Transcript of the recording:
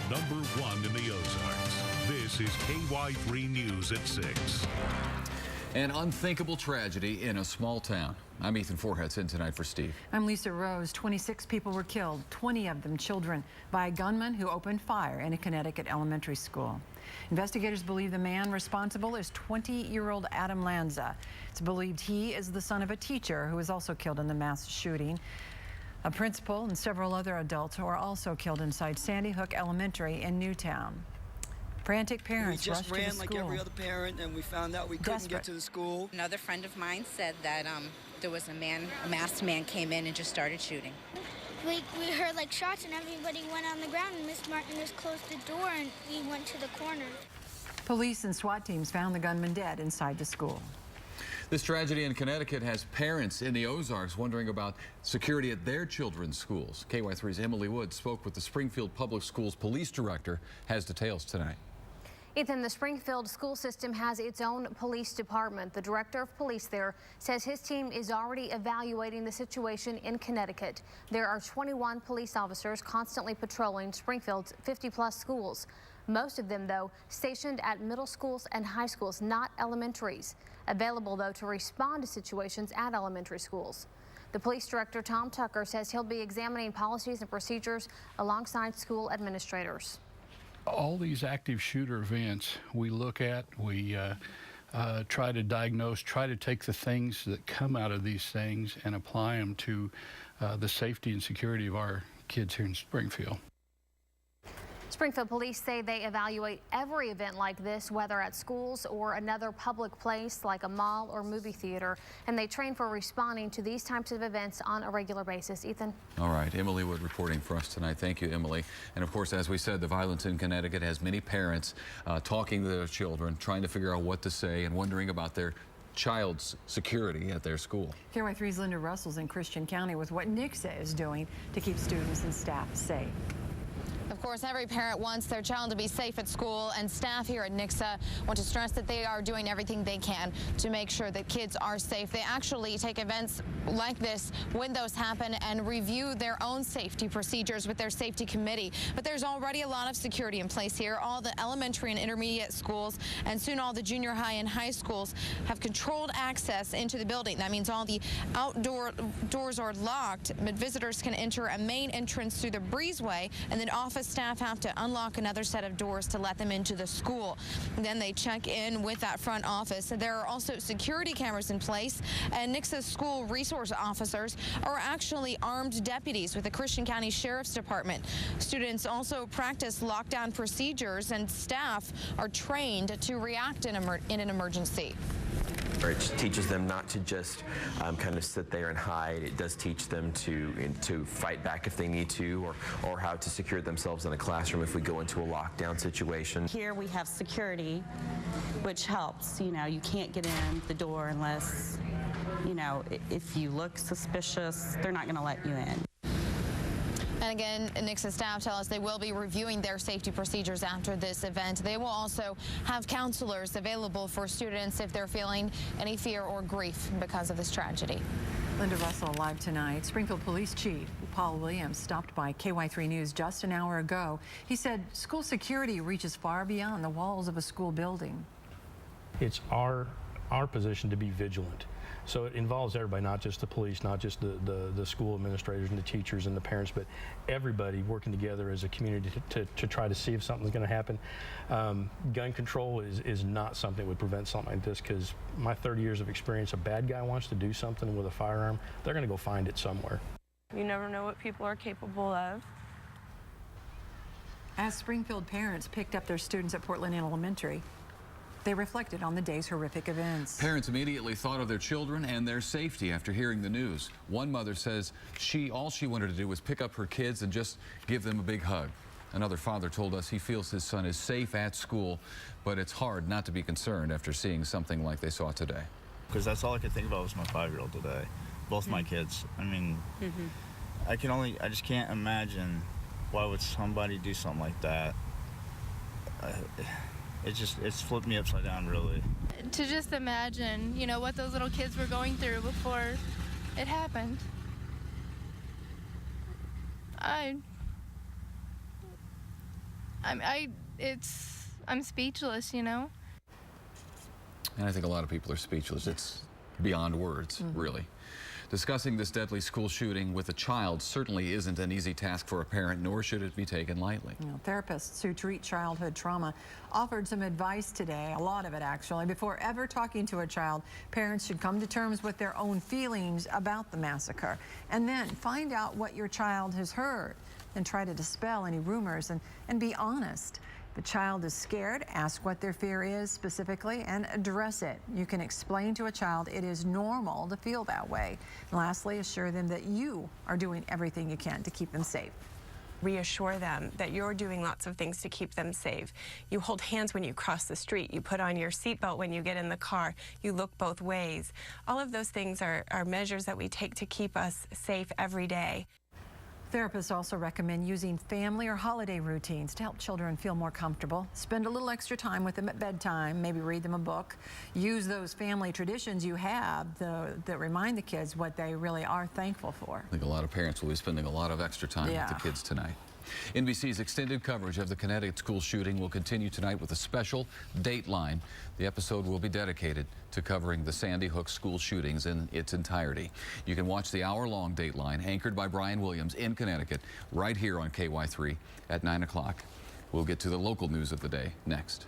#1 in the Ozarks. This is KY3 News at 6. An unthinkable tragedy in a small town. I'm Ethan Forhead's in tonight for Steve. I'm Lisa Rose. 26 people were killed, 20 of them children, by a gunman who opened fire in a Connecticut elementary school. Investigators believe the man responsible is 20-year-old Adam Lanza. It's believed he is the son of a teacher who was also killed in the mass shooting. A principal and several other adults were also killed inside Sandy Hook Elementary in Newtown. Frantic parents rushed to the school. We just ran like every other parent, and we found out we couldn't get to the school. Another friend of mine said that there was a masked man came in and just started shooting. We heard like shots and everybody went on the ground, and Miss Martin just closed the door and we went to the corner. Police and SWAT teams found the gunman dead inside the school. This tragedy in Connecticut has parents in the Ozarks wondering about security at their children's schools. KY3's Emily Wood spoke with the Springfield Public Schools police director, has details tonight. Ethan, the Springfield school system has its own police department. The director of police there says his team is already evaluating the situation in Connecticut. There are 21 police officers constantly patrolling Springfield's 50-plus schools. Most of them, though, stationed at middle schools and high schools, not elementaries. Available, though, to respond to situations at elementary schools. The police director, Tom Tucker, says he'll be examining policies and procedures alongside school administrators. All these active shooter events we look at, we try to diagnose, try to take the things that come out of these things and apply them to the safety and security of our kids here in Springfield. Springfield police say they evaluate every event like this, whether at schools or another public place like a mall or movie theater, and they train for responding to these types of events on a regular basis. Ethan? All right, Emily Wood reporting for us tonight. Thank you, Emily. And of course, as we said, the violence in Connecticut has many parents talking to their children, trying to figure out what to say and wondering about their child's security at their school. KY3's Linda Russell's in Christian County with what NICSA is doing to keep students and staff safe. Of course, every parent wants their child to be safe at school, and staff here at NICSA want to stress that they are doing everything they can to make sure that kids are safe. They actually take events like this when those happen and review their own safety procedures with their safety committee. But there's already a lot of security in place here. All the elementary and intermediate schools, and soon all the junior high and high schools, have controlled access into the building. That means all the outdoor doors are locked, but visitors can enter a main entrance through the breezeway, and then office staff have to unlock another set of doors to let them into the school. And then they check in with that front office. There are also security cameras in place, and NICSA school resource officers are actually armed deputies with the Christian County Sheriff's Department. Students also practice lockdown procedures, and staff are trained to react in an emergency. It teaches them not to just kind of sit there and hide. It does teach them to fight back if they need to, or how to secure themselves in a classroom if we go into a lockdown situation. Here we have security, which helps. You know, you can't get in the door unless, you know, if you look suspicious, they're not going to let you in. And again, NICSA staff tell us they will be reviewing their safety procedures after this event. They will also have counselors available for students if they're feeling any fear or grief because of this tragedy. Linda Russell live tonight. Springfield Police Chief Paul Williams stopped by KY3 News just an hour ago. He said school security reaches far beyond the walls of a school building. It's our position to be vigilant. So it involves everybody, not just the police, not just the school administrators and the teachers and the parents, but everybody working together as a community to try to see if something's going to happen. Gun control is not something that would prevent something like this, because my 30 years of experience, a bad guy wants to do something with a firearm, they're going to go find it somewhere. You never know what people are capable of. As Springfield parents picked up their students at Portland Elementary, they reflected on the day's horrific events. Parents immediately thought of their children and their safety after hearing the news. One mother says all she wanted to do was pick up her kids and just give them a big hug. Another father told us he feels his son is safe at school, but it's hard not to be concerned after seeing something like they saw today. Because that's all I could think about was my 5-year-old today. Both my kids. I mean, I just can't imagine why would somebody do something like that. It's flipped me upside down, really. To just imagine, you know, what those little kids were going through before it happened. I I'm speechless, you know. And I think a lot of people are speechless. It's beyond words, really. Discussing this deadly school shooting with a child certainly isn't an easy task for a parent, nor should it be taken lightly. You know, therapists who treat childhood trauma offered some advice today, a lot of it actually. Before ever talking to a child, parents should come to terms with their own feelings about the massacre and then find out what your child has heard and try to dispel any rumors and be honest. The child is scared, ask what their fear is specifically and address it. You can explain to a child it is normal to feel that way. And lastly, assure them that you are doing everything you can to keep them safe. Reassure them that you're doing lots of things to keep them safe. You hold hands when you cross the street. You put on your seatbelt when you get in the car. You look both ways. All of those things are measures that we take to keep us safe every day. Therapists also recommend using family or holiday routines to help children feel more comfortable. Spend a little extra time with them at bedtime, maybe read them a book. Use those family traditions you have that remind the kids what they really are thankful for. I think a lot of parents will be spending a lot of extra time with the kids tonight. NBC's extended coverage of the Connecticut school shooting will continue tonight with a special Dateline. The episode will be dedicated to covering the Sandy Hook school shootings in its entirety. You can watch the hour-long Dateline anchored by Brian Williams in Connecticut right here on KY3 at 9 o'clock. We'll get to the local news of the day next.